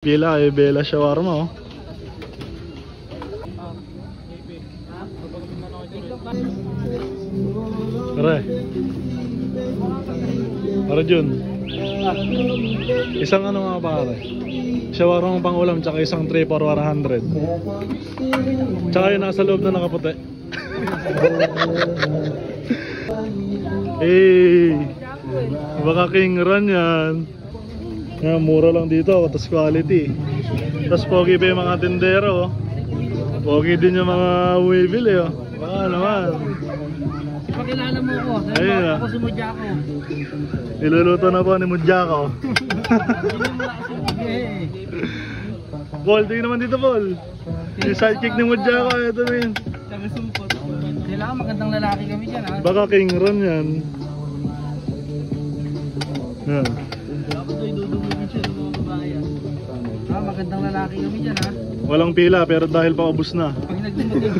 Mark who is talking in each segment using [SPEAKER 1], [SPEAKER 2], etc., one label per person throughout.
[SPEAKER 1] Pila ay Bella Shawarma oh. Pare Jun. Isang ano nga pare? Shawarma pang ulam tsaka isang tray for 100. Tsaka yung nasa loob na nakaputi. Hey, baka King Run yan. Yan, mura lang dito, tapos quality. Tapos pogi pa yung mga tindero. Pogi din yung mga bumibili oh. Baka naman.
[SPEAKER 2] Ipakilala mo ako.
[SPEAKER 1] Ayun
[SPEAKER 2] Ako si Mujako.
[SPEAKER 1] Niluluto na po ni Mujako. Paul, tingin naman dito Paul. Yung sidekick ni Mujako, ito na yun.
[SPEAKER 2] Kailangan magandang lalaki kami dyan ha.
[SPEAKER 1] Baka King Ron yan. Yan.
[SPEAKER 2] Magandang lalaki kami dyan ha.
[SPEAKER 1] Walang pila pero dahil paubos na.
[SPEAKER 2] Pag nagdumagin.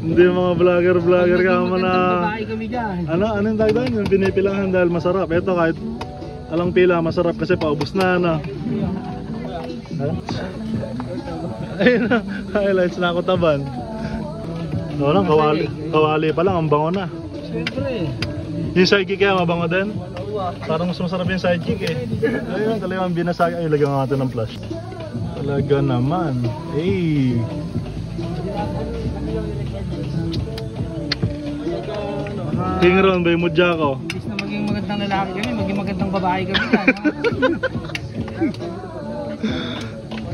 [SPEAKER 1] Hindi mga vlogger ka man na
[SPEAKER 2] babae kami dyan.
[SPEAKER 1] anong tawag doon? Yung pinipilahan dahil masarap. Ito kahit alang pila masarap kasi paubos na na. Ayun na, highlights na ako taban. No lang, kawali pa lang, ang bango na.
[SPEAKER 2] Siyempre.
[SPEAKER 1] Yung sidekick kaya mabango din? Parang mas masarap yung sidekick eh. Ayun, talagang binasag. Ay, lagyan natin ng flash. Talaga naman. Hey. King Ron, bay Mujako.
[SPEAKER 2] Imbis na maging magandang lalaki kami, maging magandang babae kami dyan ha.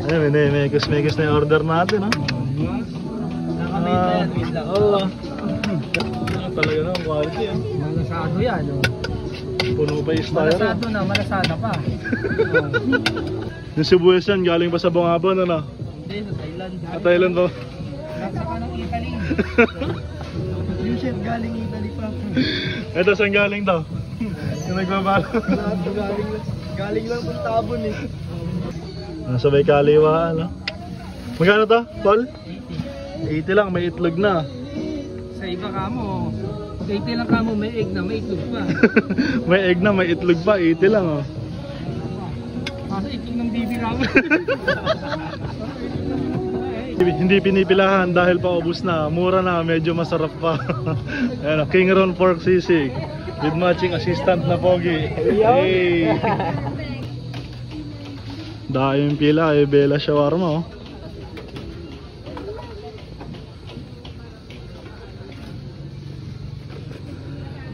[SPEAKER 1] Ayun, may na yung order natin ha. Oo. Talaga na, quality ah.
[SPEAKER 2] Malasado yan oh.
[SPEAKER 1] Puno pa yung style.
[SPEAKER 2] Malasado na, malasada pa.
[SPEAKER 1] Yung sibuyas yan, galing pa sa Bungabon ano?
[SPEAKER 2] Hindi, sa Thailand.
[SPEAKER 1] Sa Thailand ba?
[SPEAKER 2] Nasa ka ng Italy. Yung chef galing Italy pa.
[SPEAKER 1] Ito saan galing daw? Yung nagbabalo.
[SPEAKER 2] Galing lang ng Tabon eh.
[SPEAKER 1] Nasa may kaliwa ano? Magkano to, Paul? 80 lang, may itlog na.
[SPEAKER 2] Sa iba ka mo, 80 lang ka mo, may egg na, may itlog pa.
[SPEAKER 1] May egg na, may itlog pa, 80 lang oh.
[SPEAKER 2] Kasi itlog ng bibi namin.
[SPEAKER 1] Hindi pinipilahan dahil paubos na, mura na, medyo masarap pa. Ayan, King Ron Pork Sisig with matching assistant na pogi. Hey. Dahil yung pila ay Bella Shawarma oh.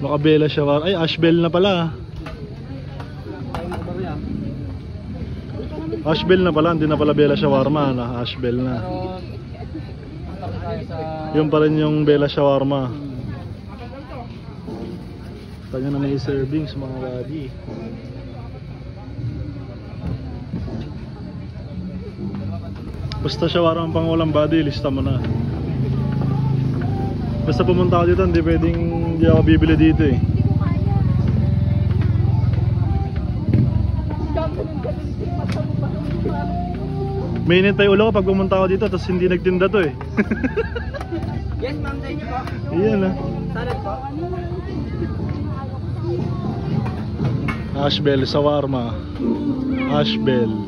[SPEAKER 1] Baka Bella Shawarma, ay Ashbel na pala. Ashbel na pala, hindi na pala Bella Shawarma na, Ashbel na. Yung pa rin yung Bella Shawarma. Kanya na may servings mga buddy. Basta shawarma ang pangulam buddy, lista mo na. Basta pumunta ako dito, hindi pwedeng hindi ako bibili dito eh. Mainit tayo ulo ko pag pumunta ako dito, tapos hindi nagtinda to eh.
[SPEAKER 2] Yes ma'am, thank you po.
[SPEAKER 1] Iyan ah.
[SPEAKER 2] Salad po.
[SPEAKER 1] Ashbel Shawarma. Ashbel.